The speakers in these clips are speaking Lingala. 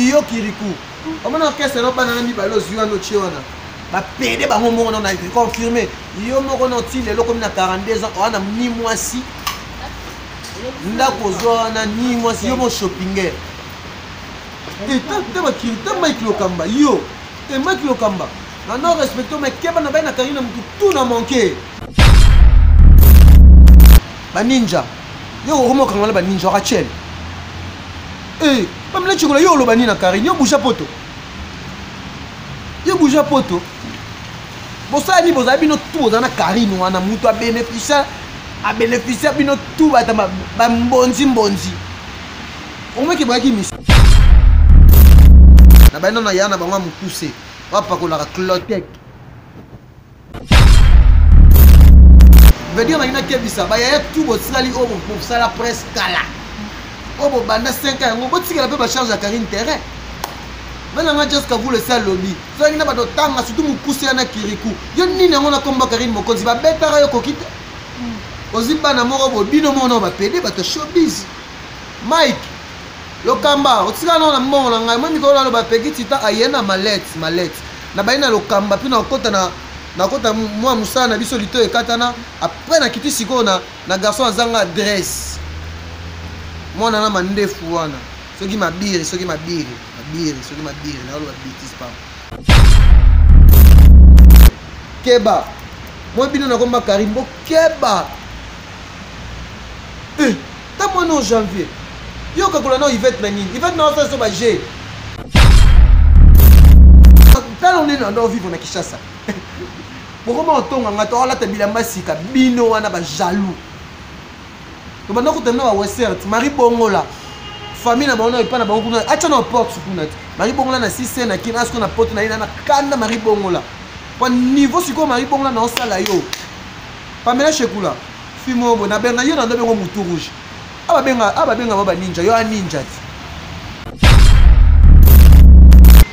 yo kiriku omona orchestre no bana na mibalo zuwa no chiona ba pede ba momo na confirmer yo moko no ti lelo comme na 42 ans on a ni moisi ndako zo na ni moisi yo mo shoppinger et ta ba ki ta Mike Lokamba yo te Mike Lokamba na no respecto mais keba na ba na karina mutu tout na manqué ba ninja yo homo kangala ba ninja Rachel eh même là tu vois yo lo bani na karine yo bouge poto yo bouge poto bosa ni boza bino tout na karine wana mutu a bénéficier bino tout ba mbonzi on me ki ba ki mis na ba non na yana ba ngwa mukuse wa pa ko la clotek veut dire na ina kebisa ba ya tout bo tsali o pour ça la presse kala o bo banda 5 ans ngo botikela pe ba charge ya karine terrain bana nga just ka vous le sale lobby so ina ba do tanga surtout mukuse na kiriku yo nini ngona komba karine mokonzi ba betara yo kokite oziba na moko bo bino mona ba pede ba to showbiz Mike Lokamba otika na mbongo na ngai mami ko la ba pegiti ta ayena malet na baina Lokamba pina okota na kota moi musa na biso lito ekatana après na kiti siko na garçon azanga adresse mwana na mandefu wana soki mabiri na lo ba bitis pa keba moi bino na komba Karimbo keba ta mono janvier yo kakola no Yvette na nini Yvette na osa so ba G tala on est dans vivre na Kinshasa bokoma otonga ngata ola tabila masika bino wana ba jaloux to bana ko temna ba wesert Marie Bongola famille na baona ipana bango kuna acha na porte kuna Marie Bongola na 6 na kina asko na porte na ina na kanda Marie Bongola kwa niveau siko Marie Bongola na osala yo Pamela Shekula fimo bo na benga yo na ndo bengo mutu rouge aba benga ba ninja yo a ninja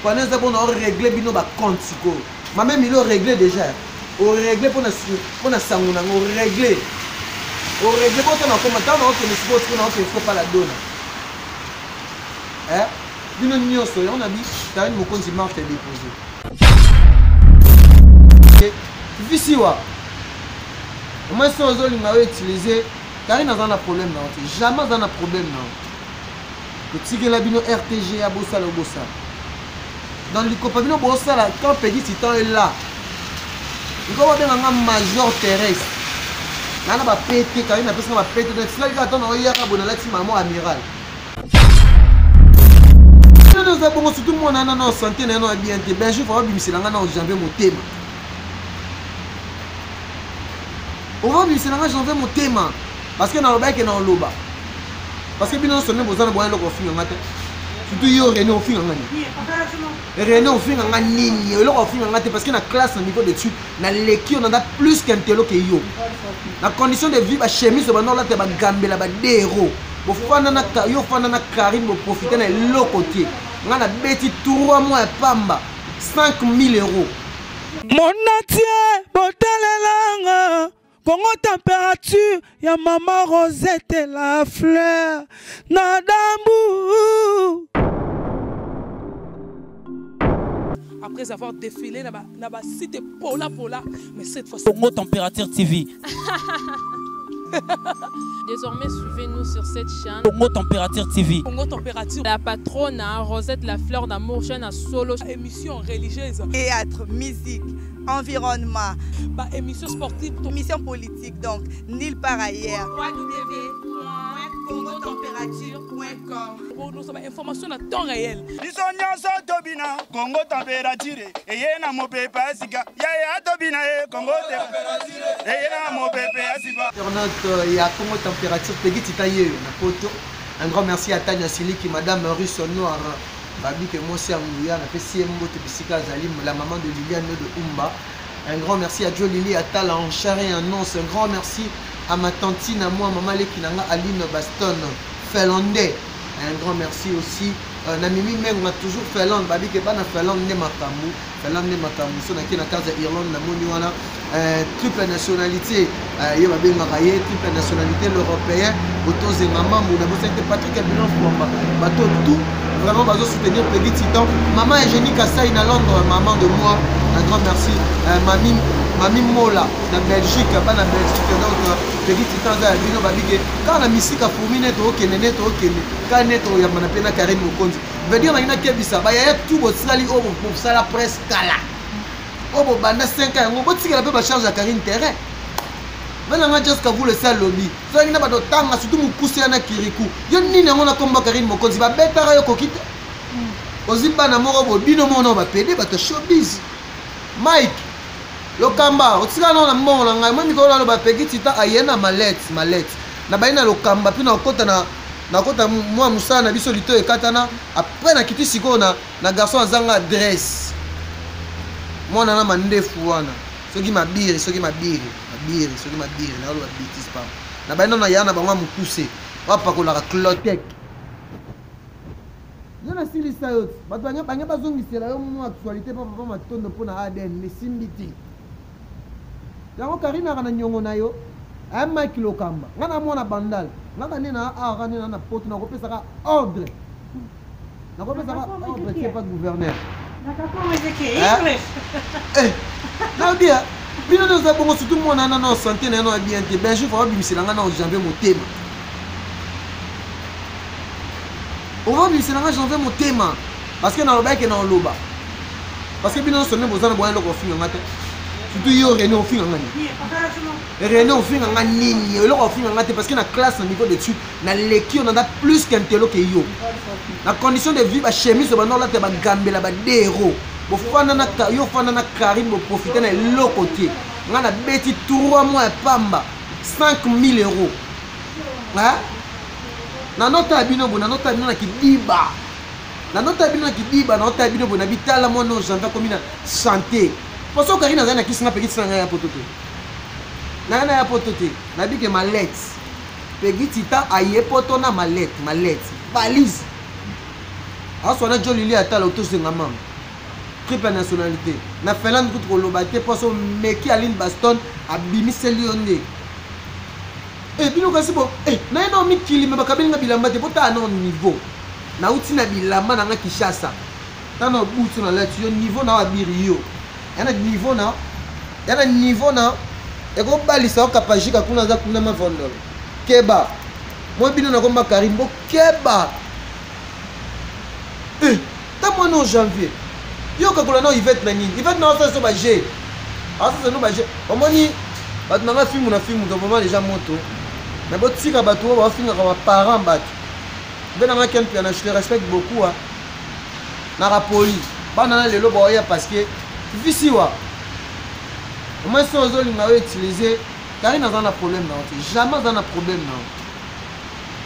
kwa neza bona régler bino ba compte siko ma même il régler déjà au régler pour na sanguna au régler pour na commentaire na autre sport pour na autre faut pas la donner bino nyoso on a dit t'as une mokonzi marque déposé OK visiwa moi si on a utilisé car il n'a pas de problème jamais dans un problème que tu la bino RTG à bossa le bossa dans le copabino bossa là quand petit titan est là il va bien un major terrestre là na ba pété car il n'a pas ça ba pété donc là il attend on y a bon là ti maman amiral nous avons surtout moi na santé na no bien te ben je faut bimisa nga na janvier motema on va bimisa nga janvier motema parce que dans le bac et dans l'oba parce que bino sonne bozana boye loko finga ngate surtout yo René au finga ngani René au finga ngani ni loko finga ngate parce que na classe au niveau d'études na leki on a plus qu'un télo que yo na condition de vie ba chemise ba non là te ba gambela ba dero bo fana na yo fana na Karim bo profiter na loko te ngana beti 3 mois pamba 5000 €. Mon atier botalelanga Congo température, ya maman Rosette et la fleur, Nadambu. Après avoir défilé là-bas, c'était Pola, mais cette fois-ci. Congo Température TV. Désormais, suivez-nous sur cette chaîne. Congo Température TV. Congo Température. La patronne, Rosette, la fleur d'amour, chaîne à solo. Émission religieuse. Théâtre, musique, environnement. Émission sportive. Émission politique, donc, nulle part ailleurs. www.congotempérature.com. Pour nous avoir information à temps réel. Congo Température. Et na mo pepe asika. Ya tobina Congo Température. Et na mo pepe asika. Internaute ya Congo Température Pegiti Taye na poto. Un grand merci à Tania Siliki, Madame Russe Noir. Babi que moi c'est Angouya, on a fait CMO Tepsika Zalim, la maman de Liliane de Umba. Un grand merci à Joe Lili, à Tala en charré annonce. Un grand merci à ma tantine, à moi, maman Lekinanga, Aline Baston, Finlandais. Un grand merci aussi. Namimi même on a toujours Finlande, Babi que pas na Finlande ne makamu, Finlande ne makamu. So na kina casa Irlande na moni wana triple nationalité. Yo babi ngakaye triple nationalité l'européen. Auto ze maman, mon abo c'était Patrick Abilon Fomba. Bato tout vraiment bazo soutenir Peggy Titan. Maman Eugénie Kassai na Londres, maman de moi, un grand merci. Mami Mola na Belgique, pas na Belgique, donc Peggy Titan za bino babike. Quand la musique a fourmi net au Kenya, quand net au Yamana Pena Karine Mokonzi. Veut dire na kebisa, ba ya tout bo sali o pour ça la presse kala. O bo banda 5 ans, on botiki la pe ba charge à Karine terrain. Maintenant just ka vous le sale lobby. So ngina ba do tanga surtout mukusi na Kirikou. Yo nini ngona komba Karine Mokonzi ba betara yo kokite. Ozimba na moko bo bino mono ba pede ba to showbiz. Mike lokamba otika na mbongo na ngai mwami ko ba Peggy Titan ayena malette na baina lokamba pina okota na kota moi musana na biso lito ekatana après na kiti siko na garçon azanga adresse mwana na mandefu wana soki mabiri na lo bitis pa na baina na yana bango mukuse wapa ko la clotek yana sili sayot bato banya bazongisela yo mo actualité papa matondo pona ADN ne simbiti yango Karina kana nyongo na yo ay Mike Lokamba ngana mwana bandal ngana nina ngana na poto na kopesa ka ordre qui est pas gouverneur Nadia bino nous avons surtout mwana na santé na no bien te ben je faut bimisela ngana o janvier motema on va bimisela ngana janvier motema parce que na loba ke na loba parce que bino sonne bozana boya loko finga ngata surtout yo René au fin ngani René au fin ngani nini yo loko finga ngata parce que na classe na niveau d'études na leki on a plus qu'un télo que yo la condition de vie ba chemise ba non la te ba gambela ba dero bo fana na yo fana na Karim bo profiter na loko tie ngana beti 3 mois pamba 5000 euros hein na nota bino bo na nota bino na kidiba na nota bino na kidiba na nota bino bo na bitala mo no janga komina santé parce que Karina zana kisinga Peggy Titan ya potote na ya potote na bike mallette Peggy Titan aye poto na mallette valise asona jolili ata l'auto zinga mam triple nationalité na Finlande tout kolobate parce que meki Aline Baston abimiseli onde et bino kasi bo na eno mikili me bakabeli nga bilamba te pota na niveau na uti na bilamba na nga Kishasa tano butu na lati yo niveau na wabiri yo yana niveau na eko balisa okapajika kuna za kuna mavondolo keba moi bino na komba Karimbo keba ta moi no janvier yo kakola na Yvette na nini Yvette na ça so ba G ça no ba G omoni bat na film to vraiment déjà moto mais botika bato ba finga ka parents bat ben na ken piana je te respecte beaucoup na rapoli bana na lelo ba ya parce que visiwa moi so ozolinga yo utiliser Karina dans un problème na jamais dans un problème na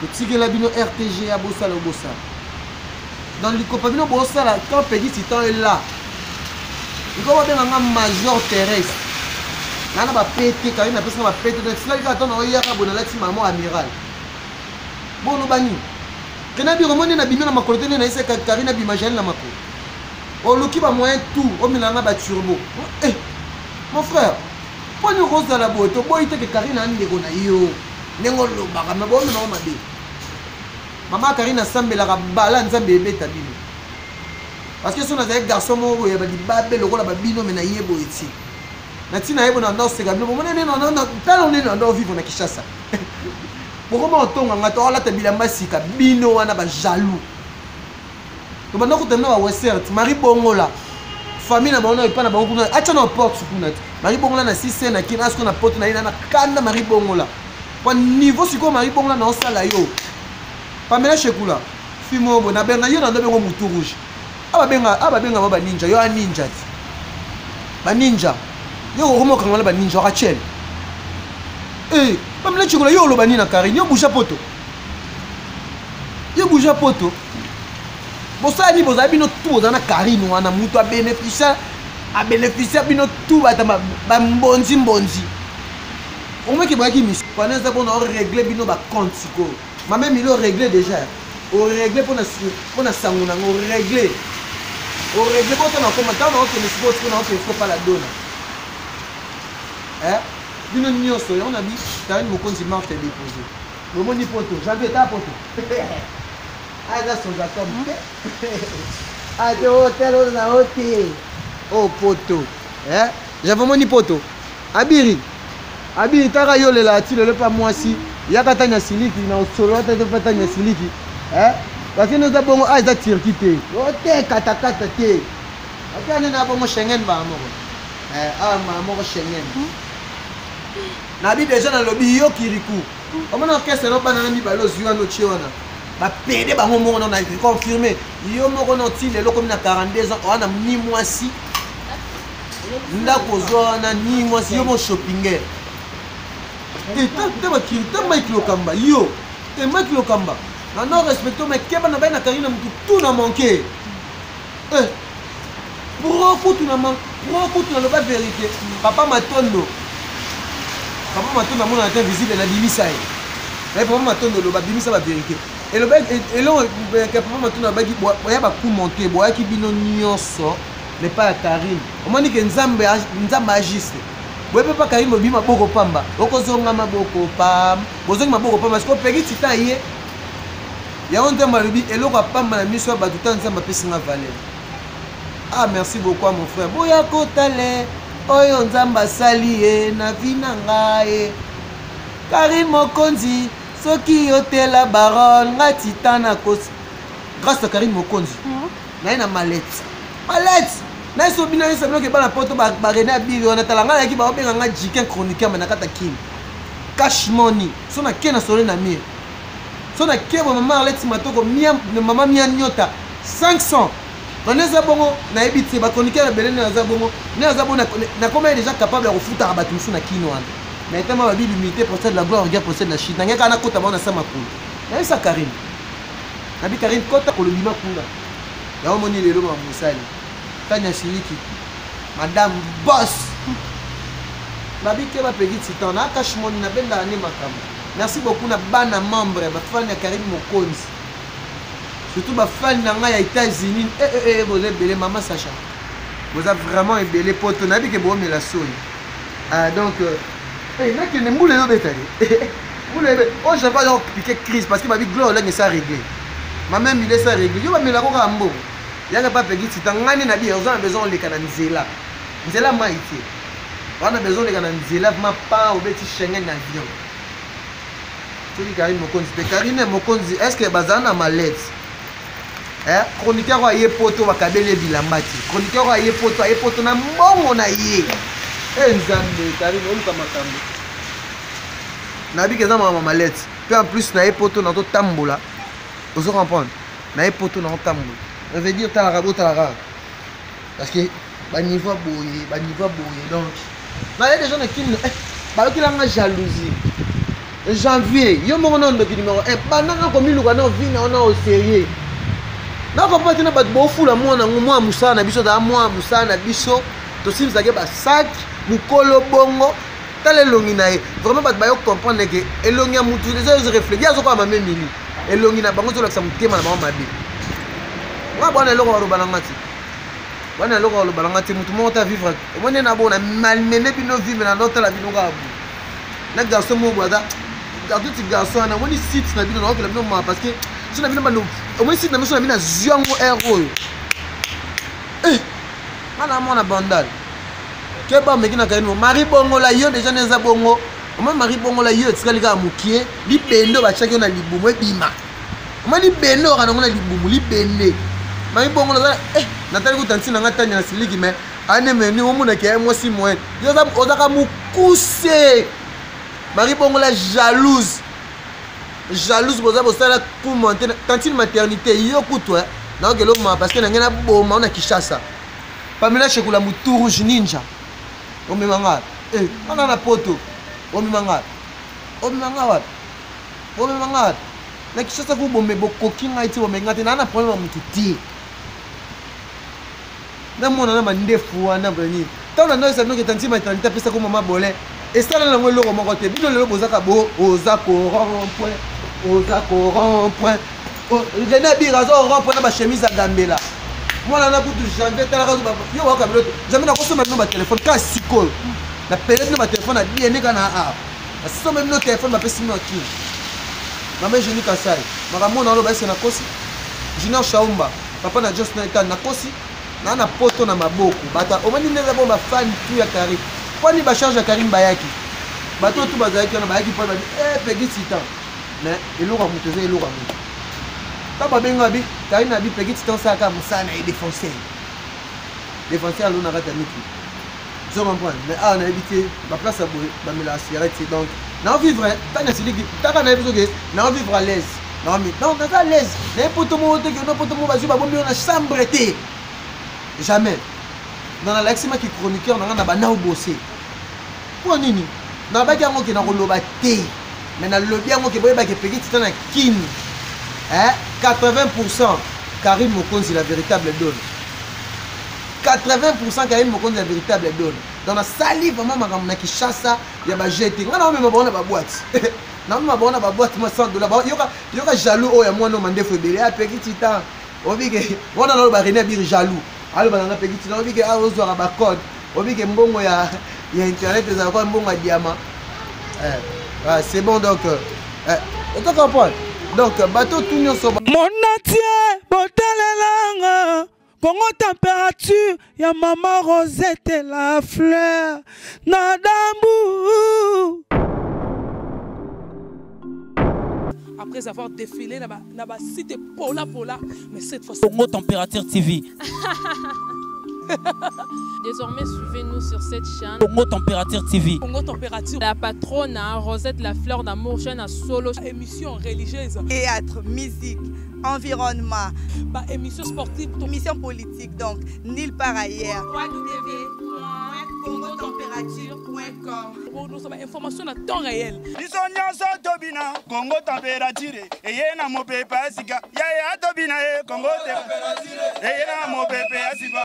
botikela bino RTG ya bosala dans le copabino bosala quand Peggy Titan est là il va bien un major terrestre nana ba pété Karina parce que ba pété donc ça il attend on y a bona la team maman amiral bon no bani kana bi romoni na bimina makolote na ise Karina bi majel na mako o loki ba moyen tout o milanga ba turbo mon frère pour nous rose la boîte o boite que Karina ndeko na yo nengo lo baka ma bon no mabe Maman Karina sambela ka bala nzambe ebeta bino parce que son azali garçon mo ya ba di babe lokola ba bino mena yebo eti na tina yebo na ndo sega bino mo nene no talo nene ndo vivre na Kishasa bokoma otonga ngato ala tabila masika bino wana ba jaloux to banda ko tena wa wesert Marie Bongola famille na bana ipana bango kuna acha na porte kuna Marie Bongola na 6 na kina asko na porte na ina na kanda Marie Bongola kwa niveau siko Marie Bongola na osala yo Pamela Shekula fimo bo na benga yo na ndo bengo mutu rouge aba benga ba ninja yo ninja ti ba ninja yo romo kangala ba ninja Rachel Pamela Shekula yo lo bani na Karine yo bouger poto bosa ni boza bino tout boza na Karine wana mutu a bénéficier bino tout ba mbonzi au moins que ba ki mis pendant ça on a régler bino ba compte siko ma même il a réglé déjà on réglé pour na sanguna on réglé pour ton commentaire on que ne sport qu'on a fait faut pas la donner bino nyoso on a dit Karine Mokonzi marche déposer le moni poto j'avais ta poto aza soza comme ate hôtel oyo na hôtel oh poto j'avais moni poto abiri taka yo lela ati lelo pa mwasi yaka tanya siliki na osolo ata te tanya siliki parce que nous avons eza Turquie te ote katakata te ati na bongo Schengen ba moko moko Schengen nabi déjà na lobby yo kiriku omona orchestre no bana na mibalo zwa no chiona ba pede ba momo na confirmer yo moko no ti lelo comme na 42 ans on a ni mwasi ndako zwa na ni mwasi yo mo shoppinger te ba kiri te Mike Lokamba yo te Mike Lokamba na non respecto mais keba na ba na karina mutu tout na manqué pourquoi tu na manqué pourquoi tu na pas vérité papa matondo mona était visible na bimisa ye mais papa matondo lo ba bimisa ba vérité et le bec et long que papa matondo ba ki boya ba coup monter boya ki bino nyonso mais pas à Karine on m'a dit que nzambe agiste boye pas Karine mo bima boko pamba okozonga maboko pam bozongi maboko pamba parce que pegi tita ye ya on tamba lubi eloko pamba na miso ba tout nzambe pesinga valeur. Ah merci beaucoup mon frère boya kotale oyo nzamba sali ye na vina ngaye Karine Mokonzi soki yotela baron nga titana kosi grâce à Karine Mokonzi na ina malette na so bina yesa bloke bana poto ba rena biri on atalanga yaki ba obenga nga jiken chroniqueur manakata kim cash money so na kena solo na mie so na kebo mama Alex Matoko mia mama mia nyota 500 Vanessa bongo na ebiti ba chroniqueur na belene na zabongo na zabona na comment déjà capable de refuta à batu na kino wana mais tellement ba limité pour ça de la gloire regarde pour ça de la shit nanga kana kota bana sama kula na ça Karine nabi Karine kota ko lobima kula ya moni lelo ma musali tanya siliki madame boss nabi ke ba pegi titan na cash money na benda ani makamba merci beaucoup na bana membre ba fan ya Karine Mokonzi surtout ba fan na nga ya États-Unis vous êtes belé maman Sacha vous êtes vraiment belé poto nabi ke bo mela soni donc na ke ne moule yo betali moule oh je pas donc piquer crise parce que ma vie gloire là ne ça réglé ma même il est ça réglé yo ba mela ko ka mbo yaka pas pegi titan ngani na bi on a besoin de kana nzela maïti on a besoin de kana nzela ma pas au beti Schengen na avion tuli Karine Mokonzi Karine Mokonzi est-ce que bazana malette chroniqueur wa ye poto wa kabele bilambati chroniqueur wa ye poto na mbongo na ye nzambe Karine oluka makambo na bi keza mama malette puis en plus na ye poto na to tambola vous comprendre na ye poto na to tambola ça veut dire talara parce que ba niveau boye donc na y a des gens qui ba qui la jalousie janvier yo mo non de numéro 1 banana comme iluka na vie na au sérieux na ko patina ba bo fula mwana ngumwa musana biso da mwa musana biso to simza ke ba sac mukolo bongo tale longi na vraiment ba yo comprendre que elongi ya mutu les gens réfléchir azo kwa mame mini elongi na bango zo laksa mutema na mama mabe wa bwana eloko ro balangati bwana eloko ro balangati mutu mo ta vivre omone na bona malmené bino vivre na nota la bino ga bu na garçon mo boda garçon ti garçon na woni site na bino na okela bino ma parce que si na bino bano au moins site na biso na bino zwango héros mana mona bandal ke ba meki na kaino mari bongo la yo déjà neza bongo o mari bongo la yo tsikali ka mukie li bendo ba chaki na libumu ebima o mari bendo kana ngona libumu li bende mari bongo la natali ku tantina ngatanya na siliki mais ane meni o mona ke mo si moen yo za ozaka mukuse mari bongo la jalouse boza bosala pour monter tantine maternité yo kutwa na okelo ma parce que na ngena boma na Kishasa Pamela Shekula Muturu ninja o memanga ana na poto o memanga wat na Kishasa ku bombe bokoki ngaiti o mengate na problème mutu ti na mona na mandefu wana bani tona no sa no ke tantine maternité pesa ko mama bole et ça là le logo mon côté bino le bozaka bo ozako rond-point je n'ai birazo rond-point na ba chemise à gambela moi na kutu janvier tala ka yo wa kabelo jamais na kosoma no ba téléphone ka siko na période no ba téléphone na bien kana a so même no téléphone ba pesi no ki mama je ni kasai mara mona lo ba se na kosi Junior Shaumba papa na Jos Naita na kosi na poto na maboko bata omani neza bomba fan tu ya Karim kwani ba charge ya Karim bayaki bato tu bazaki na bayaki pa ba Peggy Titan mais eloko muteze eloko mutu taba benga bi Karim na bi Peggy Titan saka musana et défoncer alona rata miki zo comprendre mais na éviter ba place à boire ba mela cigarette donc na vivre tanya siliki taka na biso ke na vivre à l'aise non mais non on est à l'aise n'importe comment que n'importe comment bazu ba bombi na chambre été jamais dans la lexima qui chroniqueur na ba na bosser pour nini na ba ki yango ke na koloba te mais na lobi yango ke boye ba ke Peggy Titan na kin 80% Karim Mokonzi la véritable donne 80% Karim Mokonzi la véritable donne dans la salive vraiment makamna ki chassa ya ba jeter ngana même ba ba boîte na mama ba ba boîte moi $100 yoka jaloux o ya mwana mandefo ebele a Peggy Titan obike wana na ba René bir jaloux alo ba na Peggy Titan obike a ozwa ba code obike mbongo ya internet za kwa mbongo ya diamant c'est bon donc tu comprends donc bateau tout nyonso mon atier botalelanga Congo température ya maman Rosette la fleur Nadambu. Après avoir défilé na site Pola, mais cette fois Congo Température TV. Désormais, suivez-nous sur cette chaîne. Congo Température TV. Congo Température. La patronne, Rosette la fleur d'amour, chaîne à solo. Émission religieuse. Théâtre, musique, environnement. Bah, émission sportive. Émission politique, donc, nulle part ailleurs. www.congotempérature.com. Nous avons information à temps réel. Biso nyonso tobina Congo Température. Eye na mopepe asika. Ya tobina Congo Température. Eye na mopepe asika.